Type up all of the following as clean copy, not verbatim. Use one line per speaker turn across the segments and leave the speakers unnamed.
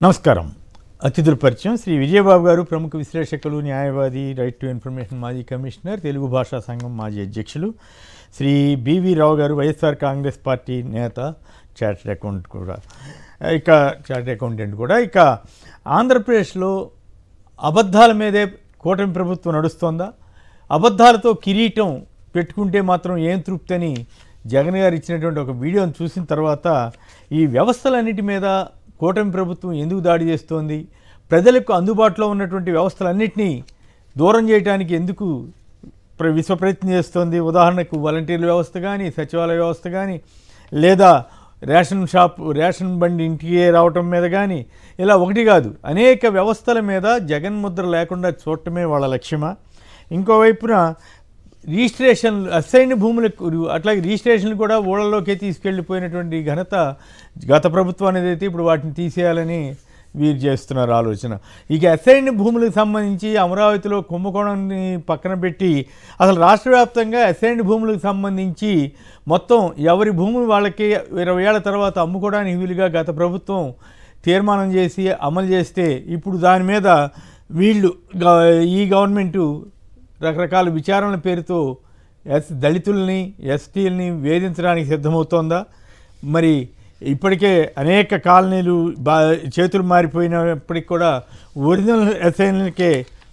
నమస్కారం. అతిథుల పరిచయం శ్రీ విజయబాబు గారు, ప్రముఖ విశ్లేషకులు, న్యాయవాది, రైట్ టు ఇన్ఫర్మేషన్ మాజీ కమిషనర్, తెలుగు భాషా సంఘం మాజీ అధ్యక్షులు. శ్రీ బివి రావు గారు, వైఎస్ఆర్ కాంగ్రెస్ పార్టీ నేత, చార్టెడ్ అకౌంటెంట్ కూడా. ఇక ఆంధ్రప్రదేశ్లో అబద్ధాల మీదే కూటమి ప్రభుత్వం నడుస్తోందా? అబద్ధాలతో కిరీటం పెట్టుకుంటే మాత్రం ఏం తృప్తి అని జగన్ గారు ఇచ్చినటువంటి ఒక వీడియోని చూసిన తర్వాత ఈ వ్యవస్థలన్నిటి మీద కూటమి ప్రభుత్వం ఎందుకు దాడి చేస్తోంది, ప్రజలకు అందుబాటులో ఉన్నటువంటి వ్యవస్థలన్నింటినీ దూరం చేయడానికి ఎందుకు విశ్వ ప్రయత్నం చేస్తోంది? ఉదాహరణకు వాలంటీర్ల వ్యవస్థ కానీ, సచివాలయ వ్యవస్థ కానీ, లేదా రేషన్ బండి ఇంటికి రావటం మీద కానీ, ఇలా ఒకటి కాదు అనేక వ్యవస్థల మీద జగన్ ముద్ర లేకుండా చూడటమే వాళ్ళ లక్ష్యమా? ఇంకోవైపున రిజిస్ట్రేషన్ అసైన్ భూములకు అట్లాగే రిజిస్ట్రేషన్లు కూడా ఊళ్ళలోకే తీసుకెళ్ళిపోయినటువంటి ఘనత గత ప్రభుత్వం అనేది అయితే ఇప్పుడు వాటిని తీసేయాలని వీరు చేస్తున్నారు ఆలోచన. ఇక అసైన్ భూములకు సంబంధించి అమరావతిలో కుంభకోణాన్ని పక్కన పెట్టి అసలు రాష్ట్ర వ్యాప్తంగా అసైన్ భూములకు సంబంధించి మొత్తం ఎవరి భూములు వాళ్ళకి 20 ఏళ్ల తర్వాత అమ్ముకోవడానికి వీలుగా గత ప్రభుత్వం తీర్మానం చేసి అమలు చేస్తే ఇప్పుడు దాని మీద వీళ్ళు ఈ గవర్నమెంటు రకరకాల విచారణల పేరుతో దళితుల్ని, ఎస్టీలని వేధించడానికి సిద్ధమవుతోందా? మరి ఇప్పటికే అనేక కాలనీలు చేతులు మారిపోయినప్పటికి కూడా ఒరిజినల్ అసైన్లకే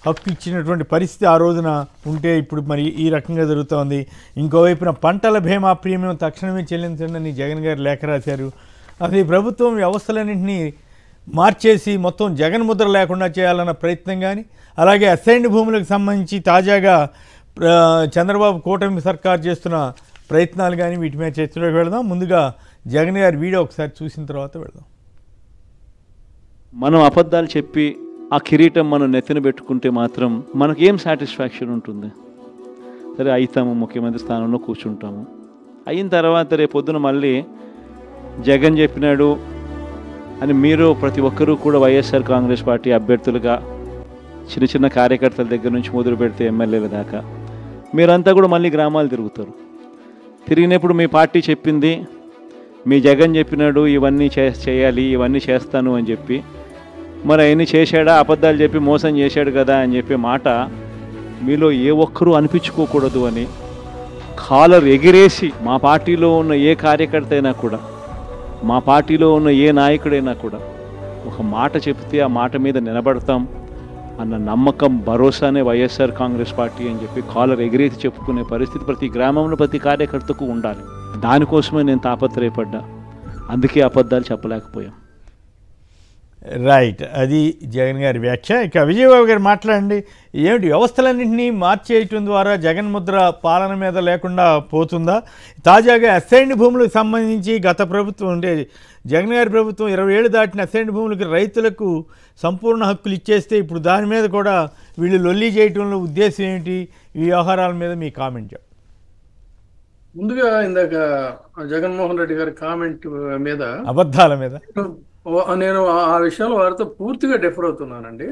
హక్కు ఇచ్చినటువంటి పరిస్థితి ఆ రోజున ఉంటే ఇప్పుడు మరి ఈ రకంగా జరుగుతోంది. ఇంకోవైపున పంటల బీమా ప్రీమియం తక్షణమే చెల్లించండి అని జగన్ గారు లేఖ రాశారు. అసలు ఈ ప్రభుత్వం వ్యవస్థలన్నింటినీ మార్చేసి మొత్తం జగన్ ముద్ర లేకుండా చేయాలన్న ప్రయత్నం కానీ, అలాగే అసైన్డ్ భూములకు సంబంధించి తాజాగా చంద్రబాబు కూటమి సర్కార్ చేస్తున్న ప్రయత్నాలు కానీ, వీటి మీద చర్చలోకి వెళదాం. ముందుగా జగన్ గారి వీడియో ఒకసారి చూసిన తర్వాత వెళదాం.
మనం అబద్ధాలు చెప్పి ఆ కిరీటం మనం నెత్తిన పెట్టుకుంటే మాత్రం మనకి ఏం సాటిస్ఫాక్షన్ ఉంటుంది? సరే అవుతాము, ముఖ్యమంత్రి స్థానంలో కూర్చుంటాము. అయిన తర్వాత రేపొద్దున మళ్ళీ జగన్ చెప్పినాడు అని మీరు ప్రతి ఒక్కరూ కూడా వైఎస్ఆర్ కాంగ్రెస్ పార్టీ అభ్యర్థులుగా చిన్న చిన్న కార్యకర్తల దగ్గర నుంచి మొదలు పెడితే ఎమ్మెల్యేల దాకా మీరంతా కూడా మళ్ళీ గ్రామాలు తిరుగుతారు. తిరిగినప్పుడు మీ పార్టీ చెప్పింది, మీ జగన్ చెప్పినాడు ఇవన్నీ చేయాలి, ఇవన్నీ చేస్తాను అని చెప్పి, మరి అవన్నీ చేశాడా, అబద్ధాలు చెప్పి మోసం చేశాడు కదా అని చెప్పే మాట మీలో ఏ ఒక్కరూ అనిపించుకోకూడదు అని కాలర్ ఎగిరేసి మా పార్టీలో ఉన్న ఏ కార్యకర్త అయినా కూడా, మా పార్టీలో ఉన్న ఏ నాయకుడైనా కూడా ఒక మాట చెప్తే ఆ మాట మీద నిలబడతాం అన్న నమ్మకం, భరోసానే వైఎస్ఆర్ కాంగ్రెస్ పార్టీ అని చెప్పి కాలర్ ఎగిరేసి చెప్పుకునే పరిస్థితి ప్రతి గ్రామంలో ప్రతి కార్యకర్తకు ఉండాలి. దానికోసమే నేను తాపత్రయపడ్డా, అందుకే అబద్ధాలు చెప్పలేకపోయాం.
రైట్, అది జగన్ గారి వ్యాఖ్య. ఇక విజయబాబు గారు మాట్లాడండి. ఏమిటి వ్యవస్థలన్నింటినీ మార్చేయటం ద్వారా జగన్ ముద్ర పాలన మీద లేకుండా పోతుందా? తాజాగా అసైన్డ్ భూములకు సంబంధించి గత ప్రభుత్వం ఉండే జగన్ గారి ప్రభుత్వం 20 ఏళ్ళు దాటిన అసైన్డ్ భూములకు రైతులకు సంపూర్ణ హక్కులు ఇచ్చేస్తే ఇప్పుడు దాని మీద కూడా వీళ్ళు లొల్లి చేయటంలో ఉద్దేశం ఏమిటి? ఈ వ్యవహారాల మీద మీ కామెంట్ చెప్పండి.
ముందుగా ఇందాక జగన్మోహన్ రెడ్డి గారి కామెంట్ మీద,
అబద్ధాల మీద
నేను ఆ విషయంలో వారితో పూర్తిగా డిఫర్ అవుతున్నానండి.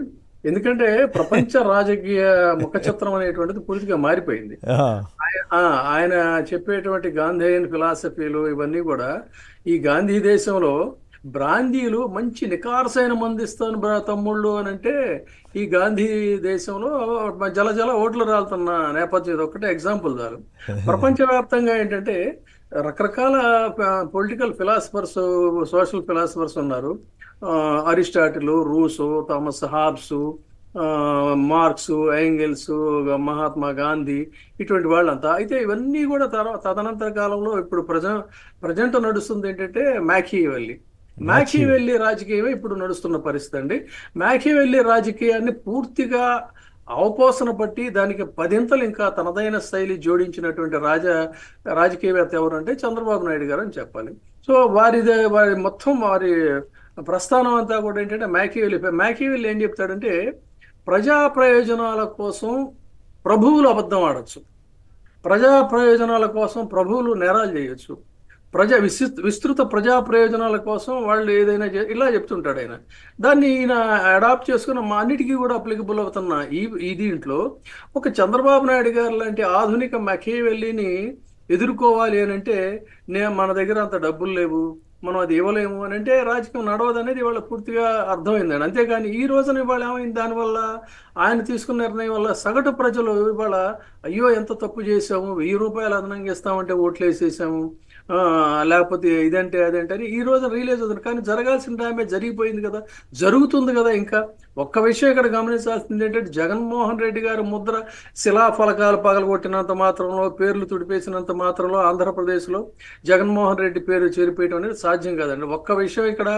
ఎందుకంటే ప్రపంచ రాజకీయ ముఖ చిత్రం అనేటువంటిది పూర్తిగా మారిపోయింది. ఆయన చెప్పేటువంటి గాంధేయన్ ఫిలాసఫీలు ఇవన్నీ కూడా ఈ గాంధీ దేశంలో బ్రాందీలు మంచి నికార్సైన మందిస్తాను తమ్ముళ్ళు అని అంటే, ఈ గాంధీ దేశంలో జల ఓట్లు రాలుతున్న నేపథ్యం ఇది ఒక్కటే ఎగ్జాంపుల్ చాలు. ప్రపంచవ్యాప్తంగా ఏంటంటే రకరకాల పొలిటికల్ ఫిలాసఫర్స్, సోషల్ ఫిలాసఫర్స్ ఉన్నారు. Aristotle, Russo, Thomas Hobbs, marks, Engels, Mahatma Gandhi, ఇటువంటి వాళ్ళంతా. అయితే ఇవన్నీ కూడా తదనంతర కాలంలో ఇప్పుడు ప్రజెంట్ నడుస్తుంది ఏంటంటే మ్యాకివెల్లీ రాజకీయమే ఇప్పుడు నడుస్తున్న పరిస్థితి అండి. మ్యాకివెల్లీ రాజకీయాన్ని పూర్తిగా అవపోసన పట్టి దానికి 10 ఇంకా తనదైన శైలి జోడించినటువంటి రాజకీయవేత్త ఎవరు అంటే చంద్రబాబు నాయుడు గారు అని చెప్పాలి. సో వారి మొత్తం వారి ప్రస్థానం అంతా కూడా ఏంటంటే మ్యాకివెల్లీ ఏం చెప్తాడంటే, ప్రజా ప్రయోజనాల కోసం ప్రభువులు అబద్ధం ఆడచ్చు, ప్రజా ప్రయోజనాల కోసం ప్రభువులు నేరాలు చేయొచ్చు, విస్తృత ప్రజా ప్రయోజనాల కోసం వాళ్ళు ఏదైనా ఇలా చెప్తుంటాడు ఆయన. దాన్ని ఈయన అడాప్ట్ చేసుకున్న మా అన్నిటికీ కూడా అప్లికబుల్ అవుతున్న ఈ దీంట్లో ఒక చంద్రబాబు నాయుడు గారు లాంటి ఆధునిక మ్యాకివెల్లీని ఎదుర్కోవాలి అని అంటే, మన దగ్గర అంత డబ్బులు లేవు, మనం అది ఇవ్వలేము అని అంటే రాజకీయం నడవదు అనేది ఇవాళ పూర్తిగా అర్థమైందండి. అంతేగాని ఈ రోజున ఇవాళ ఏమైంది, దానివల్ల ఆయన తీసుకున్న నిర్ణయం వల్ల సగటు ప్రజలు ఇవాళ అయ్యో ఎంత తప్పు చేసాము, 1000 రూపాయలు అదనంగా ఇస్తామంటే ఓట్లు వేసేసాము, లేకపోతే ఇదంటే అదంటే అని ఈ రోజు రియలైజ్ అవుతుంది. కానీ జరగాల్సిన డ్యామేజ్ జరిగిపోయింది కదా, జరుగుతుంది కదా. ఇంకా ఒక్క విషయం ఇక్కడ గమనించాల్సింది ఏంటంటే, జగన్మోహన్ రెడ్డి గారి ముద్ర శిలాఫలకాలు పగలగొట్టినంత మాత్రంలో, పేర్లు తుడిపేసినంత మాత్రంలో ఆంధ్రప్రదేశ్లో జగన్మోహన్ రెడ్డి పేరు చేరిపోయడం అనేది సాధ్యం కాదండి. ఒక్క విషయం ఇక్కడ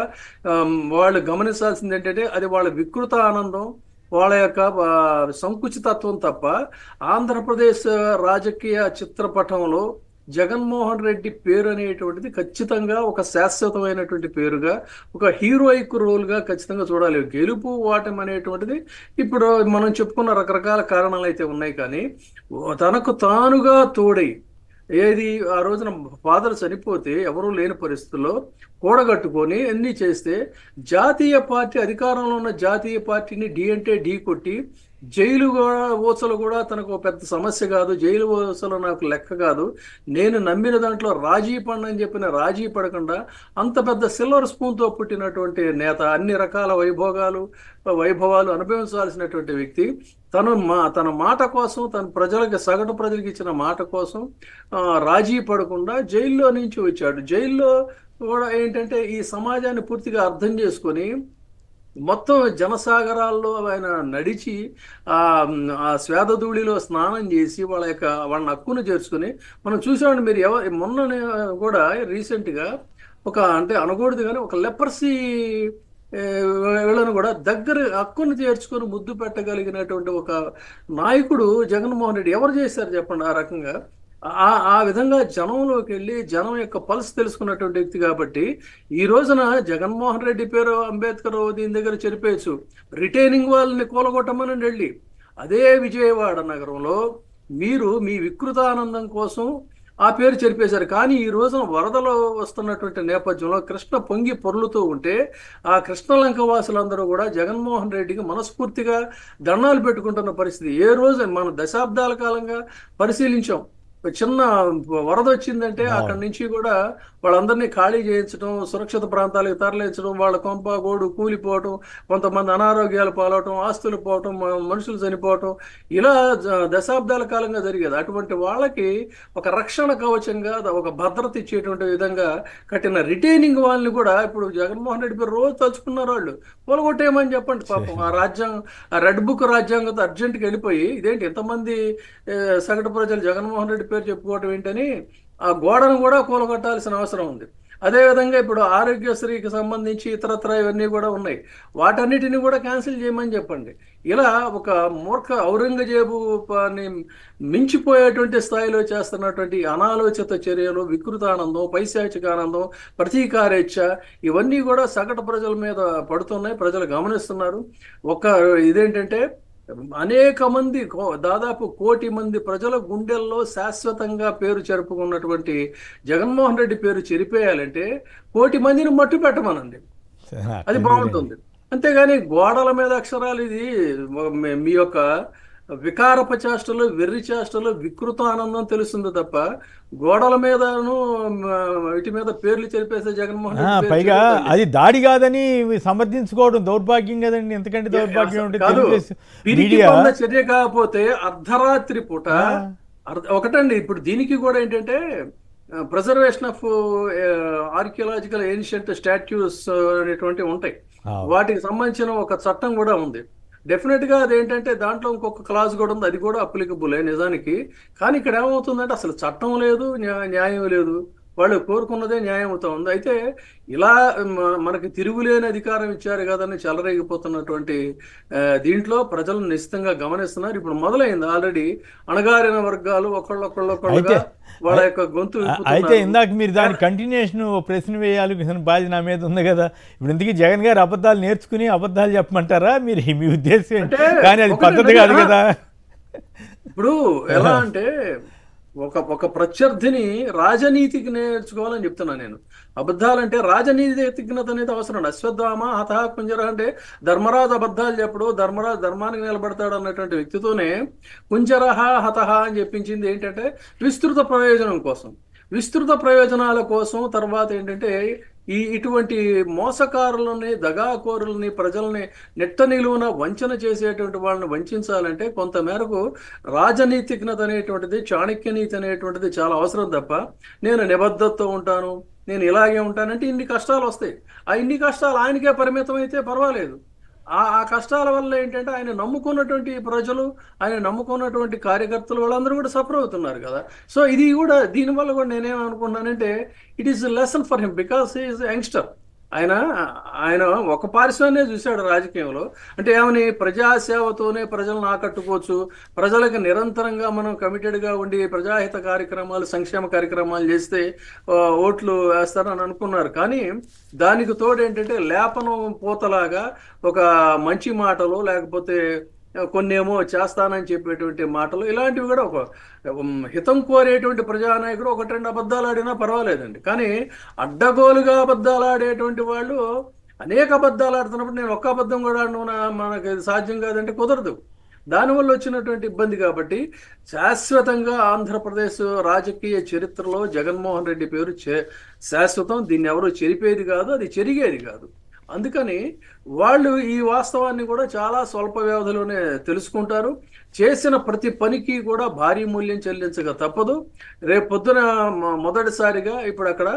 వాళ్ళు గమనించాల్సింది ఏంటంటే, అది వాళ్ళ వికృత ఆనందం, వాళ్ళ యొక్క సంకుచితత్వం తప్ప ఆంధ్రప్రదేశ్ రాజకీయ చిత్రపటంలో జగన్మోహన్ రెడ్డి పేరు అనేటువంటిది ఖచ్చితంగా ఒక శాశ్వతమైనటువంటి పేరుగా, ఒక హీరోయిక్ రోల్గా ఖచ్చితంగా చూడాలి. గెలుపు ఓటమి అనేటువంటిది ఇప్పుడు మనం చెప్పుకున్న రకరకాల కారణాలు అయితే ఉన్నాయి, కానీ తనకు తానుగా తోడై ఏది ఆ రోజున ఫాదర్ చనిపోతే ఎవరూ లేని పరిస్థితుల్లో కూడగట్టుకొని అన్నీ చేస్తే, జాతీయ పార్టీ అధికారంలో ఉన్న జాతీయ పార్టీని ఢీ అంటే ఢీ కొట్టి, జైలు ఊసలు కూడా తనకు పెద్ద సమస్య కాదు, జైలు ఊసలు నాకు లెక్క కాదు, నేను నమ్మిన దాంట్లో రాజీ పడనని చెప్పిన రాజీ పడకుండా అంత పెద్ద సిల్వర్ స్పూన్తో పుట్టినటువంటి నేత, అన్ని రకాల వైభవాలు అనుభవించాల్సినటువంటి వ్యక్తి, తన మాట కోసం, తన ప్రజలకి, సగటు ప్రజలకు ఇచ్చిన మాట కోసం రాజీ పడకుండా జైల్లో నుంచి వచ్చాడు. జైల్లో కూడా ఏంటంటే ఈ సమాజాన్ని పూర్తిగా అర్థం చేసుకొని మొత్తం జనసాగరాల్లో ఆయన నడిచి ఆ స్వేదధూళిలో స్నానం చేసి వాళ్ళ హక్కును చేర్చుకుని మనం చూసామండి. మీరు మొన్న కూడా రీసెంట్గా అంటే అనకూడదు కానీ ఒక లెపర్సీ వీళ్ళను కూడా దగ్గర హక్కును చేర్చుకొని ముద్దు పెట్టగలిగినటువంటి ఒక నాయకుడు జగన్మోహన్ రెడ్డి. ఎవరు చేశారు చెప్పండి ఆ రకంగా? ఆ విధంగా జనంలోకి వెళ్ళి జనం యొక్క పల్స్ తెలుసుకున్నటువంటి వ్యక్తి కాబట్టి ఈ రోజున జగన్మోహన్ రెడ్డి పేరు అంబేద్కర్ దీని దగ్గర చెరిపేయచ్చు, రిటైనింగ్ వాళ్ళని కూలగొట్టమని వెళ్ళి అదే విజయవాడ నగరంలో మీరు మీ వికృతానందం కోసం ఆ పేరు చెరిపేశారు. కానీ ఈ రోజున వరదలు వస్తున్నటువంటి నేపథ్యంలో కృష్ణ పొంగి పొర్లుతూ ఉంటే ఆ కృష్ణలంక వాసులందరూ కూడా జగన్మోహన్ రెడ్డికి మనస్ఫూర్తిగా దండాలు పెట్టుకుంటున్న పరిస్థితి. ఏ రోజు మనం దశాబ్దాల కాలంగా పరిశీలించాం. చిన్న వరద వచ్చిందంటే అక్కడి నుంచి కూడా వాళ్ళందరినీ ఖాళీ చేయించడం, సురక్షిత ప్రాంతాలకు తరలించడం, వాళ్ళ కొంప గోడు కూలిపోవటం, కొంతమంది అనారోగ్యాలు పాలవటం, ఆస్తులు పోవటం, మనుషులు చనిపోవటం, ఇలా దశాబ్దాల కాలంగా జరిగేది. అటువంటి వాళ్ళకి ఒక రక్షణ కవచంగా, ఒక భద్రత ఇచ్చేటువంటి విధంగా కట్టిన రిటైనింగ్ వాళ్ళని కూడా ఇప్పుడు జగన్మోహన్ రెడ్డి పేరు రోజు తలుచుకున్నారు వాళ్ళు. కూలగొట్టేయమని చెప్పండి పాపం. ఆ రెడ్ బుక్ రాజ్యాంగంతో అర్జెంట్గా వెళ్ళిపోయి ఇదేంటి ఎంతమంది సగటు ప్రజలు జగన్మోహన్ రెడ్డి పేరు చెప్పుకోవటం ఏంటని ఆ గోడను కూడా కూలగొట్టాల్సిన అవసరం ఉంది. అదేవిధంగా ఇప్పుడు ఆరోగ్యశ్రీకి సంబంధించి ఇతరత్ర ఇవన్నీ కూడా ఉన్నాయి, వాటన్నిటిని కూడా క్యాన్సిల్ చేయమని చెప్పండి. ఇలా ఒక మూర్ఖ ఔరంగజేబుని మించిపోయేటువంటి స్థాయిలో చేస్తున్నటువంటి అనాలోచిత చర్యలు, వికృతానందం, పైశాచికానందం, ప్రతీకారేచ్ఛ ఇవన్నీ కూడా సగటు ప్రజల మీద పడుతున్నాయి. ప్రజలు గమనిస్తున్నారు. ఇదేంటంటే అనేక మంది, దాదాపు 1 కోటి మంది ప్రజల గుండెల్లో శాశ్వతంగా పేరు చెరుపుకున్నటువంటి జగన్మోహన్ రెడ్డి పేరు చెరిపేయాలంటే 1 కోటి మందిని మట్టు పెట్టమనండి, అది బాగుంటుంది. అంతేగాని గోడల మీద అక్షరాలు ఇది మీ యొక్క వికారప చేష్టలు, వెర్రి చేష్టలు, వికృత ఆనందం తెలుస్తుంది తప్ప గోడల మీదను వీటి మీద పేర్లు చెరిపేసే జగన్మోహన్ రెడ్డి
పైగా అది దాడి కాదని సమర్థించుకోవడం దౌర్భాగ్యం కదండి. ఎందుకంటే దౌర్భాగ్యం
చర్య కాకపోతే అర్ధరాత్రి పూట ఒకటండి. ఇప్పుడు దీనికి కూడా ఏంటంటే preservation of archaeological ancient statues అనేటువంటివి ఉంటాయి, వాటికి సంబంధించిన ఒక చట్టం కూడా ఉంది. డెఫినెట్ గా అదేంటంటే దాంట్లో ఇంకొక క్లాజ్ కూడా ఉంది, అది కూడా అప్లికబుల్ నిజానికి. కానీ ఇక్కడ ఏమవుతుందంటే అసలు చట్టం లేదు, న్యాయం లేదు, వాళ్ళు కోరుకున్నదే న్యాయం అవుతా ఉంది. అయితే ఇలా మనకి తిరుగులేని అధికారం ఇచ్చారు కదని చెలరేగిపోతున్నటువంటి దీంట్లో ప్రజలు నిశ్చితంగా గమనిస్తున్నారు. ఇప్పుడు మొదలైంది ఆల్రెడీ అణగారిన వర్గాలు ఒకళ్ళొకళ్ళొకళ్ళుగా వాళ్ళ యొక్క గొంతు.
అయితే ఇందాక మీరు దాని కంటిన్యూషన్ ప్రశ్న వేయాలి బాధ్యత నా మీద ఉంది కదా. ఇప్పుడు ఇందుకు జగన్ గారు అబద్ధాలు నేర్చుకుని అబద్ధాలు చెప్పమంటారా మీరు? మీ ఉద్దేశం అంటే కానీ అది పద్ధతి కాదు కదా.
ఇప్పుడు ఎలా అంటే ఒక ప్రత్యర్థిని రాజనీతికి నేర్చుకోవాలని చెప్తున్నా నేను. అబద్ధాలంటే రాజనీతిజ్ఞత అనేది అవసరం. అశ్వత్థామ హతః కుంజర అంటే ధర్మరాజు అబద్ధాలు చెప్పడు, ధర్మరాజు ధర్మానికి నిలబడతాడు అన్నటువంటి వ్యక్తితోనే కుంజరహ హతః అని చెప్పించింది. ఏంటంటే విస్తృత ప్రయోజనం కోసం, విస్తృత ప్రయోజనాల కోసం. తర్వాత ఏంటంటే ఇటువంటి మోసకారులని, దగాకోరులని, ప్రజల్ని నెట్ట నిలువున వంచన చేసేటువంటి వాళ్ళని వంచాలంటే కొంతమేరకు రాజనీతిజ్ఞత అనేటువంటిది, చాణక్యనీతి అనేటువంటిది చాలా అవసరం తప్ప నేను నిబద్ధతతో ఉంటాను, నేను ఇలాగే ఉంటానంటే ఇన్ని కష్టాలు వస్తాయి. ఆ ఇన్ని కష్టాలు ఆయనకే పరిమితం అయితే పర్వాలేదు. ఆ కష్టాల వల్ల ఏంటంటే ఆయన నమ్ముకున్నటువంటి ప్రజలు, ఆయన నమ్ముకున్నటువంటి కార్యకర్తలు వాళ్ళందరూ కూడా సఫర్ అవుతున్నారు కదా. సో ఇది కూడా దీనివల్ల కూడా నేనేమనుకున్నానంటే it is lesson for him because he is youngster. ఆయన ఒక పారిశ్రామ్యాన్ని చూశాడు రాజకీయంలో. అంటే ఏమని ప్రజాసేవతోనే ప్రజలను ఆకట్టుకోవచ్చు, ప్రజలకు నిరంతరంగా మనం కమిటెడ్గా ఉండి ప్రజాహిత కార్యక్రమాలు, సంక్షేమ కార్యక్రమాలు చేస్తే ఓట్లు వేస్తారని అనుకున్నారు. కానీ దానికి తోడు ఏంటంటే లేపనం పూతలాగా ఒక మంచి మాటలు, లేకపోతే కొన్నేమో చేస్తానని చెప్పేటువంటి మాటలు, ఇలాంటివి కూడా ఒక హితం కోరేటువంటి ప్రజానాయకుడు ఒకటి రెండు అబద్ధాలు ఆడినా పర్వాలేదండి. కానీ అడ్డగోలుగా అబద్ధాలు ఆడేటువంటి వాళ్ళు అనేక అబద్ధాలు ఆడుతున్నప్పుడు నేను ఒక్క అబద్ధం కూడా మనకి సాధ్యం కాదంటే కుదరదు. దానివల్ల వచ్చినటువంటి ఇబ్బంది. కాబట్టి శాశ్వతంగా ఆంధ్రప్రదేశ్ రాజకీయ చరిత్రలో జగన్మోహన్ రెడ్డి పేరు శాశ్వతం. దీన్ని ఎవరు చెరిపేది కాదు, అది చెరిగేది కాదు. అందుకని వాళ్ళు ఈ వాస్తవాన్ని కూడా చాలా స్వల్ప వ్యవధిలోనే తెలుసుకుంటారు. చేసిన ప్రతి పనికి కూడా భారీ మూల్యం చెల్లించక తప్పదు. రేపు పొద్దున మొదటిసారిగా ఇప్పుడు అక్కడ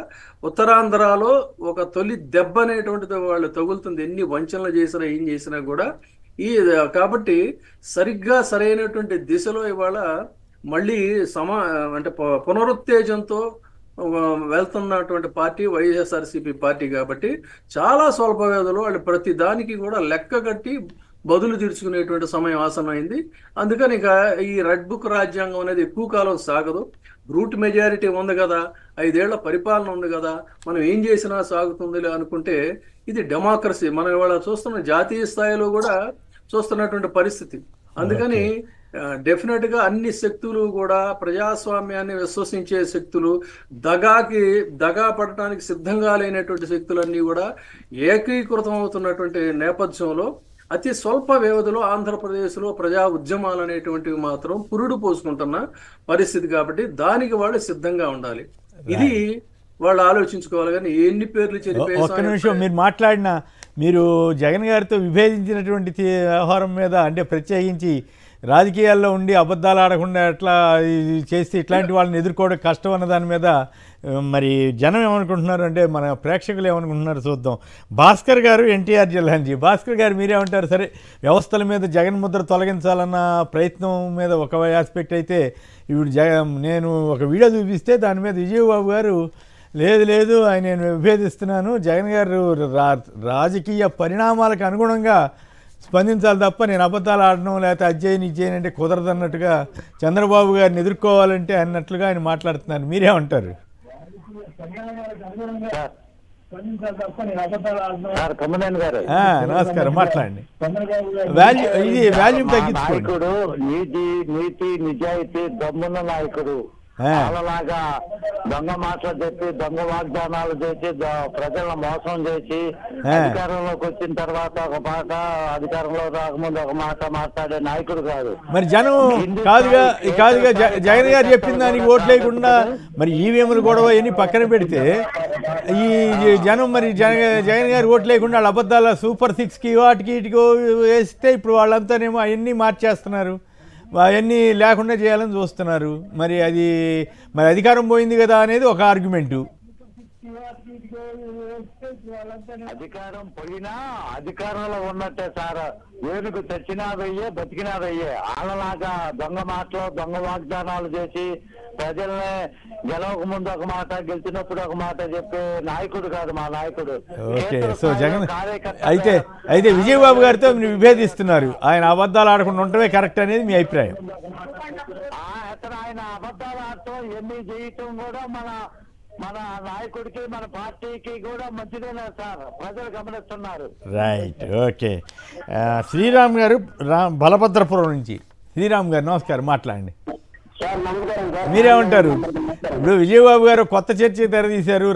ఉత్తరాంధ్రలో ఒక తొలి దెబ్బ అనేటువంటిది వాళ్ళు తగులుతుంది. ఎన్ని వంచనలు చేసినా, ఏం చేసినా కూడా కాబట్టి సరిగ్గా సరైనటువంటి దిశలో ఇవాళ మళ్ళీ అంటే పునరుత్తేజంతో వెళ్తున్నటువంటి పార్టీ వైఎస్ఆర్సీపీ పార్టీ. కాబట్టి చాలా స్వల్ప వ్యవధిలో వాళ్ళు ప్రతి దానికి కూడా లెక్క కట్టి బదులు తీర్చుకునేటువంటి సమయం ఆసనమైంది. అందుకని ఇక ఈ రెడ్ బుక్ రాజ్యాంగం అనేది ఎక్కువ కాలం సాగదు. బ్రూట్ మెజారిటీ ఉంది కదా, 5 ఏళ్ల పరిపాలన ఉంది కదా, మనం ఏం చేసినా సాగుతుంది అనుకుంటే ఇది డెమోక్రసీ. మనం ఇవాళ చూస్తున్న జాతీయ స్థాయిలో కూడా చూస్తున్నటువంటి పరిస్థితి. అందుకని డెఫినెట్ గా అన్ని శక్తులు కూడా ప్రజాస్వామ్యాన్ని విశ్వసించే శక్తులు, దగా పడటానికి సిద్ధంగా లేనటువంటి శక్తులన్నీ కూడా ఏకీకృతం అవుతున్నటువంటి నేపథ్యంలో అతి స్వల్ప వ్యవధిలో ఆంధ్రప్రదేశ్లో ప్రజా ఉద్యమాలు అనేటువంటివి మాత్రం పురుడు పోసుకుంటున్న పరిస్థితి. కాబట్టి దానికి వాళ్ళు సిద్ధంగా ఉండాలి. ఇది వాళ్ళు ఆలోచించుకోవాలి. కానీ ఎన్ని పేర్లు
ఒక్క నిమిషం మీరు జగన్ గారితో విభేదించినటువంటి వ్యవహారం మీద, అంటే ప్రత్యేకించి రాజకీయాల్లో ఉండి అబద్ధాలు ఆడకుండా ఎట్లా చేస్తే ఇట్లాంటి వాళ్ళని ఎదుర్కోవడం కష్టం అన్న దాని మీద మరి జనం ఏమనుకుంటున్నారు, అంటే మన ప్రేక్షకులు ఏమనుకుంటున్నారు చూద్దాం. భాస్కర్ గారు, ఎన్టీఆర్ జిల్లా నుంచి. భాస్కర్ గారు మీరేమంటారు? సరే, వ్యవస్థల మీద జగన్ ముద్ర తొలగించాలన్న ప్రయత్నం మీద ఒక ఆస్పెక్ట్ అయితే, ఇప్పుడు నేను ఒక వీడియో చూపిస్తే దాని మీద విజయబాబు గారు లేదు ఆయన నేను విభేదిస్తున్నాను, జగన్ గారు రాజకీయ పరిణామాలకు అనుగుణంగా స్పందించాలి తప్ప నేను అబద్ధాలు ఆడడం లేకపోతే అజ్జయని ఇజ్జయని అంటే కుదరదన్నట్టుగా చంద్రబాబు గారిని ఎదుర్కోవాలంటే అన్నట్లుగా ఆయన మాట్లాడుతున్నారు. మీరేమంటారు? నమస్కారం, మాట్లాడండి. ఇది వాల్యూమ్ తగ్గించుకోండి.
నీతి నిజాయితీ దమ్మున్న నాయకుడు, వాళ్ళలాగా దొంగ మాటలు చెప్పి, దొంగ వాగ్దానాలు చేసి, ప్రజలను మోసం చేసి, అధికారంలోకి వచ్చిన తర్వాత ఒక మాట, అధికారంలో రాకముందు ఒక మాట మాట్లాడే నాయకుడు కాదు.
మరి జనం కాదుగా జగన్ గారు చెప్పిన దానికి ఓట్లు లేకుండా మరి ఈవీఎంలు గొడవ ఎన్ని పక్కన పెడితే ఈ జనం మరి జగన్ గారు ఓట్లు లేకుండా వాళ్ళ అబద్ధాల సూపర్ 6కి వాటికి ఇటుకో వేస్తే ఇప్పుడు వాళ్ళంతానేమో అవన్నీ మార్చేస్తున్నారు, అవన్నీ లేకుండా చేయాలని చూస్తున్నారు. మరి అధికారం పోయింది కదా అనేది ఒక ఆర్గ్యుమెంటు.
అధికారం పోయినా అధికారంలో ఉన్నట్టే సార్. ఏనుగు చచ్చినా వెయ్యే, బతికినా వెయ్యే. వాళ్ళలాగా దొంగ మాటలు, దొంగ వాగ్దానాలు చేసి ప్రజల్ని గెలవక ముందు ఒక మాట, గెలిచినప్పుడు ఒక మాట చెప్పే నాయకుడు కాదు మా నాయకుడు.
ఓకే, సో జగన్ అయితే విజయబాబు గారితో మీరు విభేదిస్తున్నారు. ఆయన అబద్ధాలు ఆడకుండా ఉండటమే కరెక్ట్ అనేది మీ అభిప్రాయం?
ఆయన అబద్ధాలు ఆడటం, ఎన్ని చేయటం కూడా మన నాయకుడికి, మన పార్టీకి కూడా మంచిదేనా సార్, ప్రజలు గమనిస్తున్నారు.
Right, okay. శ్రీరామ్ గారు బలభద్రపురం నుంచి. శ్రీరామ్ గారు నమస్కారం, మాట్లాడండి. మీరేమంటారు? ఇప్పుడు విజయబాబు గారు కొత్త చర్చ తెరదీశారు.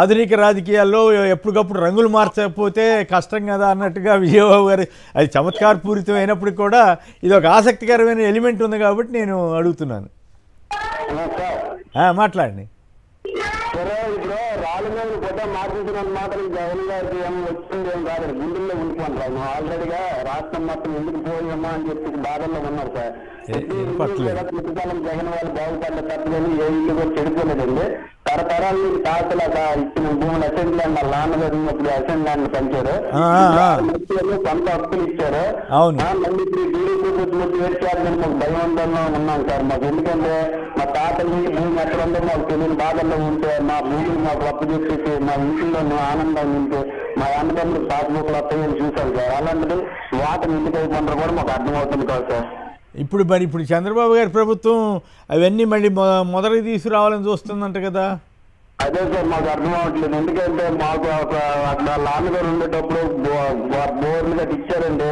ఆధునిక రాజకీయాల్లో ఎప్పటికప్పుడు రంగులు మార్చకపోతే కష్టం కదా అన్నట్టుగా విజయబాబు గారు, అది చమత్కారపూరితం అయినప్పటికీ కూడా ఇది ఒక ఆసక్తికరమైన ఎలిమెంట్ ఉంది కాబట్టి నేను అడుగుతున్నాను. మాట్లాడండి.
ఇప్పుడు రాళ్ళ మీద గుడ్డ చెప్పిన మాత్రం జగన్ గారికి ఏం వచ్చింది ఏం కాదు, గుండెల్లో ఉండిపోంటారు. ఆయన ఆల్రెడీగా రాష్ట్రం మొత్తం ఎందుకు పోయామా అని చెప్పి బాధల్లో ఉన్నారు సార్. ప్రతికాలం జగన్ వాళ్ళు బాగుపడ్డ తప్పని ఏ ఇల్లు కూడా చెడిపోలేదండి. తరతరాల నుంచి తాతలాగా ఇచ్చిన భూములు అసెంబ్లీ ల్యాండ్ వాళ్ళ నాన్నగారు అసెంబ్లీ ల్యాండ్ పెంచారు, సొంత హక్కులు ఇచ్చారు. మళ్ళీ ఇప్పుడు టీడీపీ వచ్చి వేర్చేయాలని మాకు భయవంతంలో ఉన్నాం సార్. మాకు ఎందుకంటే మా తాతలు భూమి ఎక్కడ ఉందో మాకు తెలియని బాధల్లో ఉంటే మా భూమిని మాకు అప్పు చెప్పేసి మా ఇంట్లో ఆనందం ఉంటే మా అన్నదమ్ములు పాస్బుక్లు వస్తాయని చూసాం సార్. అలాంటిది వాటని ఎందుకు అయిపోయినారో కూడా మాకు అర్థమవుతుంది కాదు సార్.
ఇప్పుడు చంద్రబాబు గారి ప్రభుత్వం అవన్నీ మళ్ళీ మొదటికి తీసుకురావాలని చూస్తుందంట కదా.
అదే సార్ మాకు అర్థం అవ్వట్లేదు. ఎందుకంటే మాకు అక్కడ నాన్నగారు ఉండేటప్పుడు బోర్లు కట్టించారండి,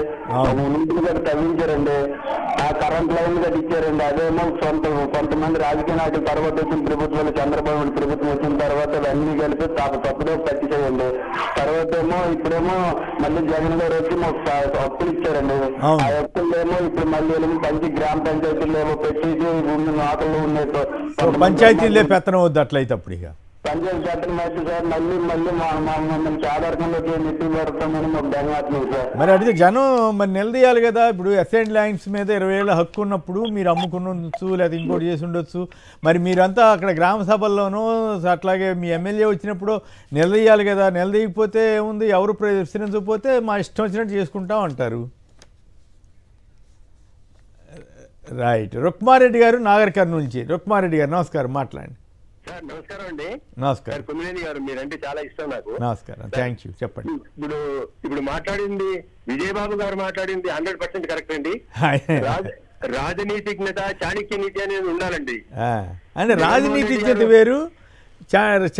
ఇంటికి గట్టి తవ్వించారండి, ఆ కరెంట్ లైన్ కట్టించారండి. అదేమో కొంతమంది రాజకీయ నాయకులు తర్వాత వచ్చిన ప్రభుత్వాలు, చంద్రబాబు ప్రభుత్వం వచ్చిన తర్వాత అవన్నీ కలిపి తప్పుదో కట్టించాయండి. తర్వాత ఏమో ఇప్పుడేమో మళ్ళీ జగన్ గారు వచ్చి మాకు హక్కులు ఇచ్చారండి. ఆ హక్కులు ఏమో ఇప్పుడు మళ్ళీ గ్రామ పంచాయతీలు ఏమో పెట్టేసి ఆటలు ఉన్నాయి.
పంచాయతీలే పెత్తనం వద్దు అట్లయితే అప్పుడు ఇక
పంచాయతీ చట్టం అయితే సార్ మళ్ళీ మమ్మల్ని ఆధారకంలోకి నెట్టి పెడతామని మాకు ధన్యవాదాలు సార్.
మరి అడిగితే జనం మరి నిలదీయాలి కదా. ఇప్పుడు అసైన్ ల్యాండ్స్ మీద 20 ఏళ్ళ హక్కు ఉన్నప్పుడు మీరు అమ్ముకునొచ్చు లేదా ఇంకోటి చేసి ఉండొచ్చు. మరి మీరంతా అక్కడ గ్రామ సభల్లోనూ అట్లాగే మీ ఎమ్మెల్యే వచ్చినప్పుడు నిలదీయాలి కదా. నిలదీయకపోతే ఏముంది, ఎవరు ప్రశ్నించకపోతే మా ఇష్టం వచ్చినట్టు చేసుకుంటాం అంటారు. రైట్. రుక్మారెడ్డి గారు నాగర్ కర్నూలు నుంచి. రుక్మారెడ్డి గారు నమస్కారం, మాట్లాడండి.
సార్ నమస్కారం అండి.
నమస్కారం.
కొమ్మినేని గారు మీరంటే చాలా ఇష్టం నాకు.
నమస్కారం, థ్యాంక్ యూ. చెప్పండి.
ఇప్పుడు మాట్లాడింది విజయబాబు గారు మాట్లాడింది 100% కరెక్ట్ అండి. రాజనీతిజ్ఞత, చాణక్య నీతి అనేది ఉండాలండి.
అంటే రాజనీతిజ్ఞత వేరు,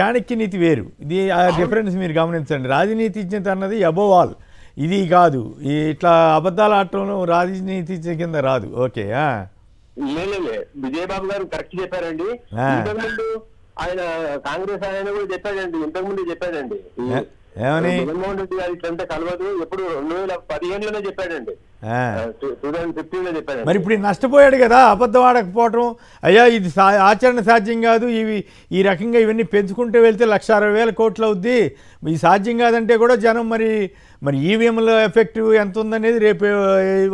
చాణక్య వేరు. ఇది ఆ డిఫరెన్స్ మీరు గమనించండి. రాజనీతిజ్ఞత అన్నది అబోవ్ ఆల్, ఇది కాదు. ఇట్లా అబద్ధాలు ఆడటంలో రాజనీతి కింద రాదు. ఓకే.
విజయబాబు గారు కరెక్ట్ చెప్పారండి. ఇంతకుముందు ఆయన కాంగ్రెస్ ఆయన కూడా చెప్పాడండి, ఇంతకుముందు చెప్పాడండి జగన్మోహన్ రెడ్డి గారి ఇట్లంతా కలవదు, ఎప్పుడు 2015లోనే చెప్పాడండి, 2015లో చెప్పాడు.
మరి ఇప్పుడు నష్టపోయాడు కదా అబద్ధం ఆడకపోవటం. అయ్యా ఇది ఆచరణ సాధ్యం కాదు, ఈ రకంగా ఇవన్నీ పెంచుకుంటూ వెళ్తే 1,60,000 కోట్లు అవుద్ది, ఇది సాధ్యం కాదంటే కూడా జనం మరి ఈవీఎంల ఎఫెక్ట్ ఎంత ఉందనేది రేపు